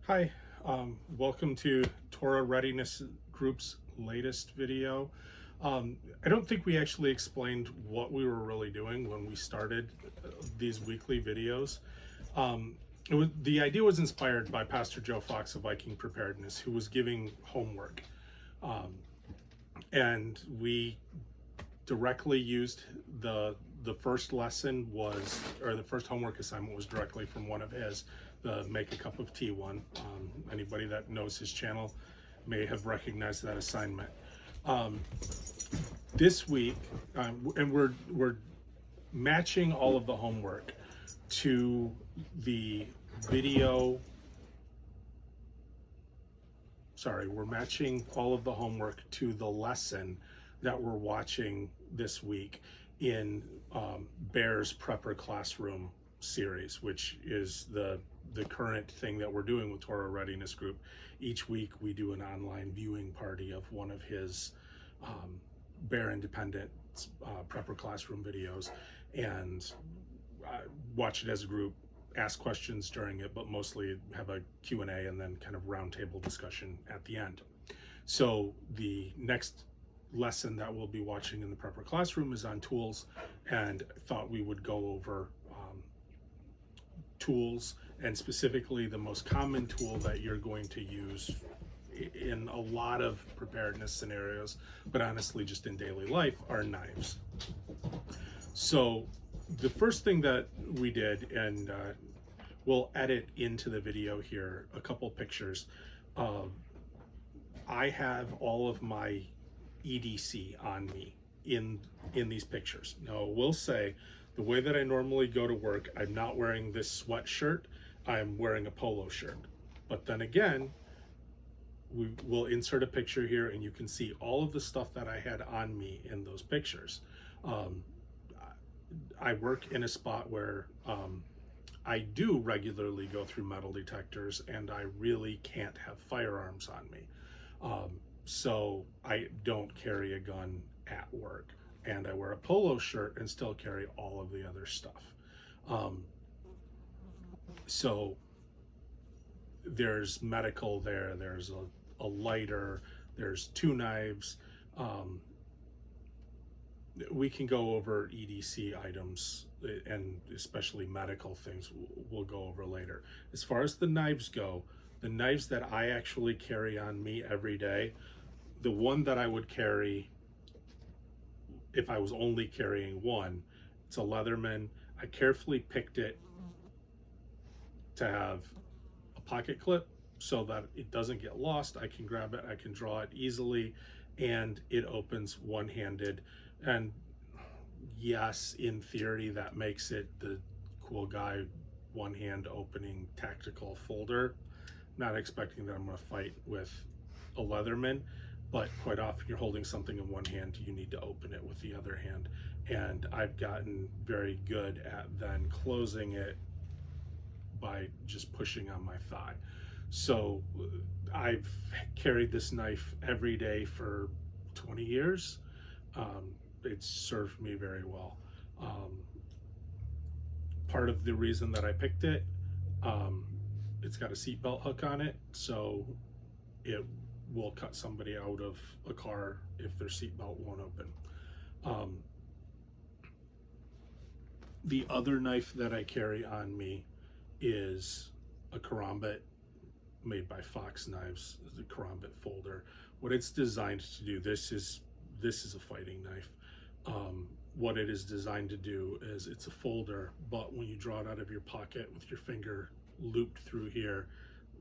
Hi, welcome to Torah Readiness Group's latest video. I don't think we actually explained what we were really doing when we started these weekly videos. Um, the idea was inspired by Pastor Joe Fox of Viking Preparedness, who was giving homework. Um, and we directly used the first lesson was, or the first homework assignment was directly from one of his, the Make a Cup of Tea one. Anybody that knows his channel may have recognized that assignment. Um, this week, and we're matching all of the homework to the video. Sorry, we're matching all of the homework to the lesson that we're watching this week in Bear's Prepper Classroom series, which is the current thing that we're doing with Torah Readiness Group. Each week we do an online viewing party of one of his Bear Independent Prepper Classroom videos, and watch it as a group, ask questions during it, but mostly have a Q&A and then kind of roundtable discussion at the end. So the next lesson that we'll be watching in the Prepper Classroom is on tools, and thought we would go over tools, and specifically the most common tool that you're going to use in a lot of preparedness scenarios, but honestly just in daily life, are knives. So the first thing that we did, and we'll edit into the video here a couple pictures. I have all of my EDC on me in these pictures. Now, I will say, the way that I normally go to work, I'm not wearing this sweatshirt. I'm wearing a polo shirt. But then again, we will insert a picture here, and you can see all of the stuff that I had on me in those pictures. I work in a spot where I do regularly go through metal detectors, and I really can't have firearms on me. So I don't carry a gun at work, and I wear a polo shirt and still carry all of the other stuff. So there's medical there, there's a lighter, there's two knives. We can go over EDC items, and especially medical things we'll go over later. As far as the knives go, the knives that I actually carry on me every day, the one that I would carry if I was only carrying one, it's a Leatherman. I carefully picked it to have a pocket clip so that it doesn't get lost. I can grab it, I can draw it easily, and it opens one-handed. And yes, in theory, that makes it the cool guy one-hand opening tactical folder. Not expecting that I'm going to fight with a Leatherman, but quite often you're holding something in one hand, you need to open it with the other hand. And I've gotten very good at then closing it by just pushing on my thigh. So I've carried this knife every day for 20 years. It's served me very well. Part of the reason that I picked it, it's got a seatbelt hook on it, so it will cut somebody out of a car if their seatbelt won't open. The other knife that I carry on me is a karambit made by Fox Knives, the karambit folder. What it's designed to do, this is a fighting knife. What it is designed to do is, it's a folder, but when you draw it out of your pocket with your finger looped through here,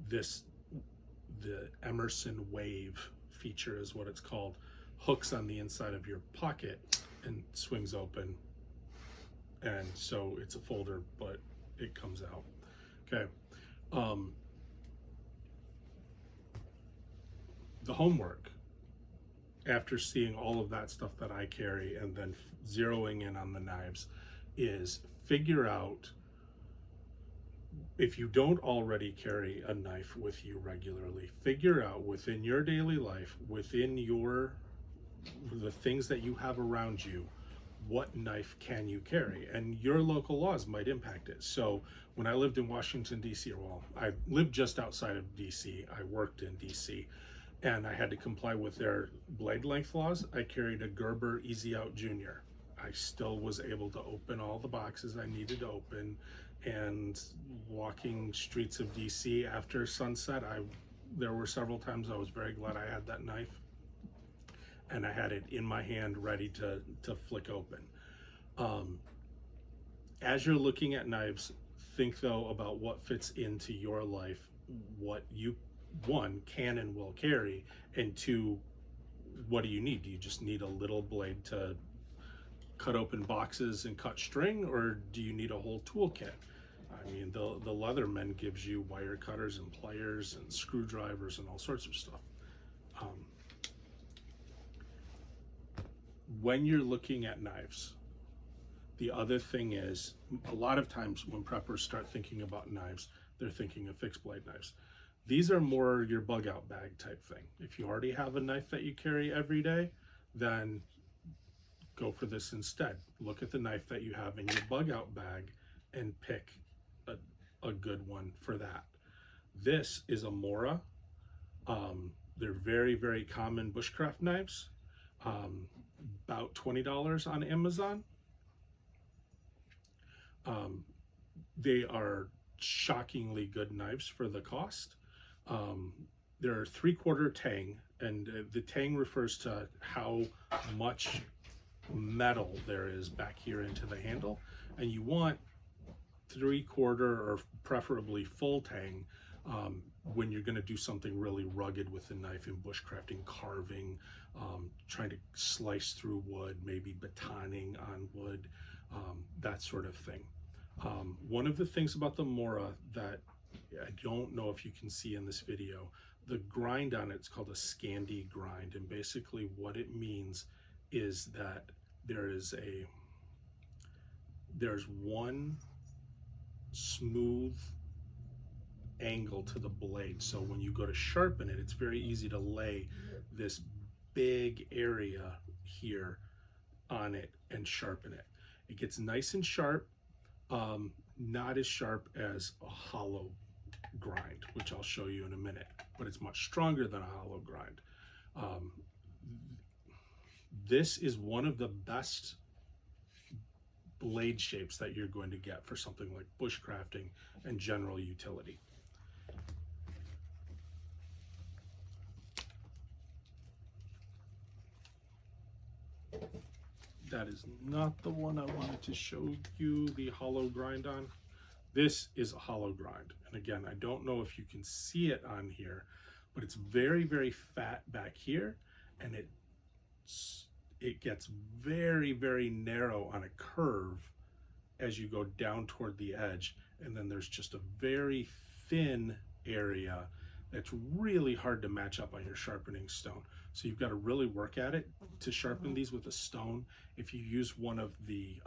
the Emerson Wave feature is what it's called, hooks on the inside of your pocket and swings open. And so it's a folder, but it comes out. Okay. The homework, after seeing all of that stuff that I carry and then zeroing in on the knives, is figure out, if you don't already carry a knife with you regularly, figure out within your daily life, within the things that you have around you, what knife can you carry, and your local laws might impact it. So when I lived in Washington DC, well, I lived just outside of DC, I worked in DC, and I had to comply with their blade length laws. I carried a Gerber Easy Out Junior. I still was able to open all the boxes I needed to open, and walking streets of DC after sunset, there were several times I was very glad I had that knife, and I had it in my hand ready to flick open. As you're looking at knives, think though about what fits into your life, what you, one, can and will carry, and two, what do you need? Do you just need a little blade to cut open boxes and cut string, or do you need a whole toolkit? I mean, the Leatherman gives you wire cutters and pliers and screwdrivers and all sorts of stuff. When you're looking at knives, the other thing is, a lot of times when preppers start thinking about knives, they're thinking of fixed blade knives. These are more your bug out bag type thing. If you already have a knife that you carry every day, then go for this instead. Look at the knife that you have in your bug out bag and pick a good one for that. This is a Mora. They're very, very common bushcraft knives. About $20 on Amazon. They are shockingly good knives for the cost. They're 3/4 tang, and the tang refers to how much metal there is back here into the handle, and you want 3/4 or preferably full tang when you're going to do something really rugged with the knife in bushcrafting, carving, trying to slice through wood, maybe batoning on wood, that sort of thing. One of the things about the Mora that I don't know if you can see in this video, the grind on it's called a Scandi grind, and basically what it means is that there's one smooth angle to the blade, so when you go to sharpen it, it's very easy to lay this big area here on it and sharpen it. It gets nice and sharp, not as sharp as a hollow grind, which I'll show you in a minute, but it's much stronger than a hollow grind. This is one of the best blade shapes that you're going to get for something like bushcrafting and general utility. That is not the one I wanted to show you the hollow grind on. This is a hollow grind. And again, I don't know if you can see it on here, but it's very, very fat back here, and it gets very, very narrow on a curve as you go down toward the edge. And then there's just a very thin area that's really hard to match up on your sharpening stone. So you've got to really work at it to sharpen these with a stone. If you use one of the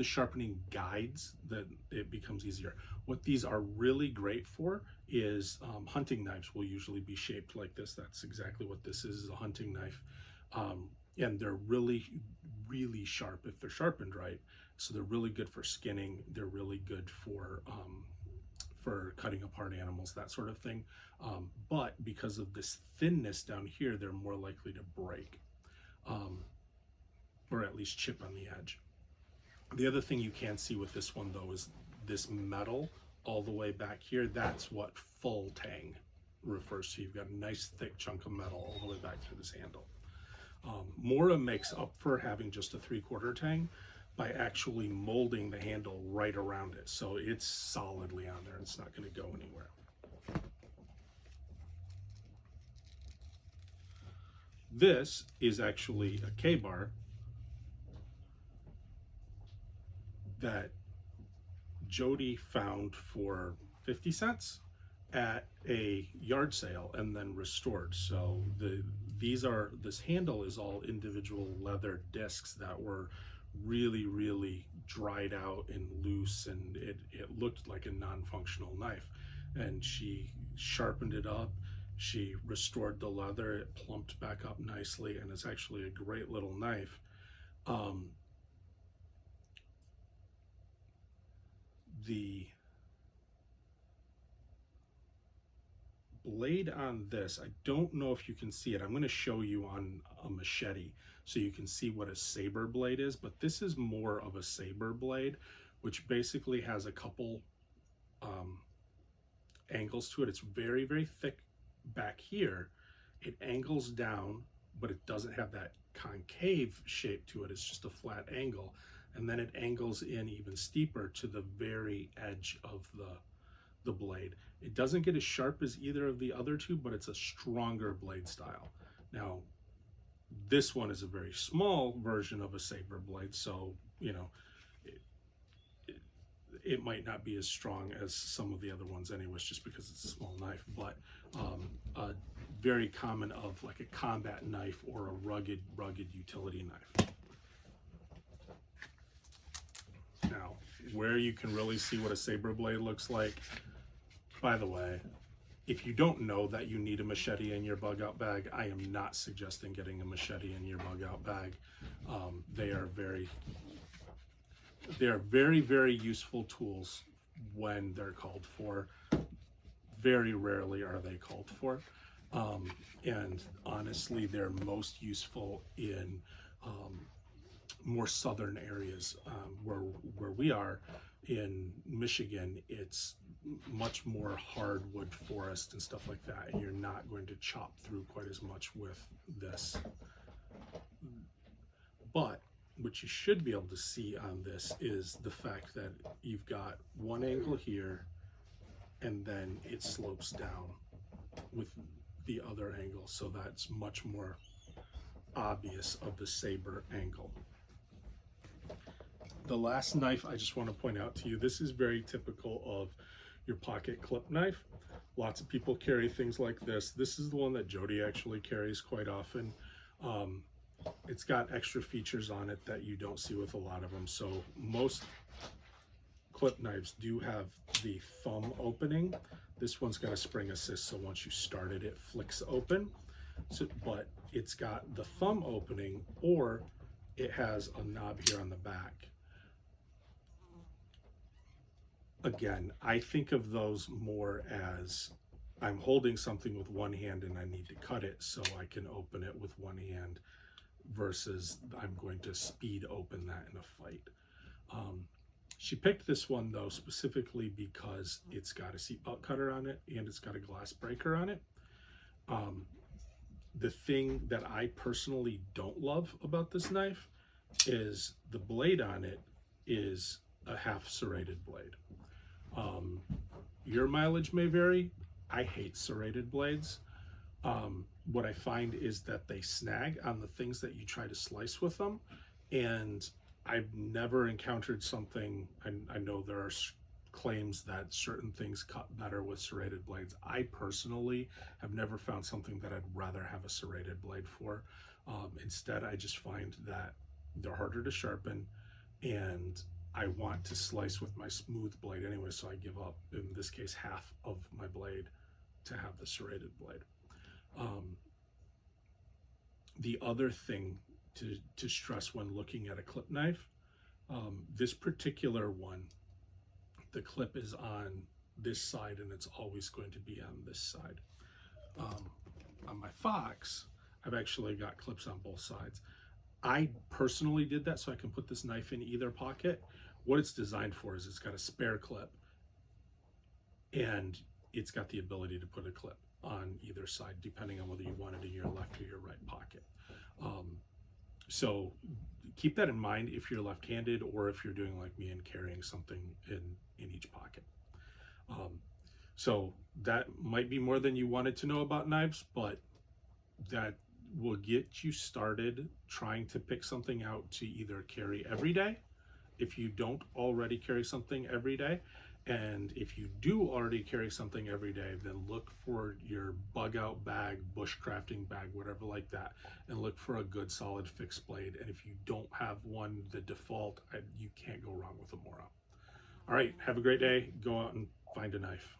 sharpening guides, that it becomes easier. What these are really great for is hunting knives will usually be shaped like this. That's exactly what this is a hunting knife. And they're really, really sharp if they're sharpened right. So they're really good for skinning. They're really good for cutting apart animals, that sort of thing. But because of this thinness down here, they're more likely to break, or at least chip on the edge. The other thing you can see with this one though is this metal all the way back here. That's what full tang refers to. You've got a nice thick chunk of metal all the way back through this handle. Mora makes up for having just a 3/4 tang by actually molding the handle right around it. So it's solidly on there. It's not going to go anywhere. This is actually a K-bar that Jody found for 50 cents at a yard sale and then restored. So this handle is all individual leather discs that were really, really dried out and loose, and it looked like a non-functional knife. And she sharpened it up She restored the leather, it plumped back up nicely, and it's actually a great little knife. The blade on this, I don't know if you can see it. I'm going to show you on a machete so you can see what a saber blade is, but this is more of a saber blade, which basically has a couple angles to it. It's very, very thick back here. It angles down, but it doesn't have that concave shape to it. It's just a flat angle. And then it angles in even steeper to the very edge of the blade. It doesn't get as sharp as either of the other two, but it's a stronger blade style. Now, this one is a very small version of a saber blade, so, you know, it might not be as strong as some of the other ones anyways, just because it's a small knife, but very common of like a combat knife or a rugged utility knife. Now, where you can really see what a saber blade looks like, by the way, if you don't know that you need a machete in your bug out bag, I am not suggesting getting a machete in your bug out bag. They are very, very useful tools when they're called for. Very rarely are they called for. And honestly, they're most useful in more southern areas. Where we are in Michigan, it's much more hardwood forest and stuff like that, and you're not going to chop through quite as much with this. But what you should be able to see on this is the fact that you've got one angle here, and then it slopes down with the other angle, so that's much more obvious of the saber angle. The last knife I just want to point out to you, this is very typical of your pocket clip knife. Lots of people carry things like this. This is the one that Jody actually carries quite often. It's got extra features on it that you don't see with a lot of them. So most clip knives do have the thumb opening. This one's got a spring assist, so once you start it, it flicks open. So, but it's got the thumb opening, or it has a knob here on the back. Again, I think of those more as I'm holding something with one hand and I need to cut it so I can open it with one hand, versus I'm going to speed open that in a fight. She picked this one though specifically because it's got a seatbelt cutter on it and it's got a glass breaker on it. The thing that I personally don't love about this knife is the blade on it is a half serrated blade. Your mileage may vary. I hate serrated blades. What I find is that they snag on the things that you try to slice with them, and I've never encountered something. I know there are claims that certain things cut better with serrated blades. I personally have never found something that I'd rather have a serrated blade for. Instead, I just find that they're harder to sharpen, and I want to slice with my smooth blade anyway, so I give up, in this case, half of my blade to have the serrated blade. The other thing to stress when looking at a clip knife, this particular one, the clip is on this side and it's always going to be on this side. On my Fox, I've actually got clips on both sides. I personally did that so I can put this knife in either pocket. What it's designed for is it's got a spare clip and it's got the ability to put a clip on either side depending on whether you want it in your left or your right pocket. So keep that in mind if you're left-handed, or if you're doing like me and carrying something in each pocket. So that might be more than you wanted to know about knives, but that will get you started trying to pick something out to either carry every day if you don't already carry something every day. And if you do already carry something every day, then look for your bug out bag, bushcrafting bag, whatever like that, and look for a good solid fixed blade. And if you don't have one, the default, you can't go wrong with a Mora. All right, have a great day. Go out and find a knife.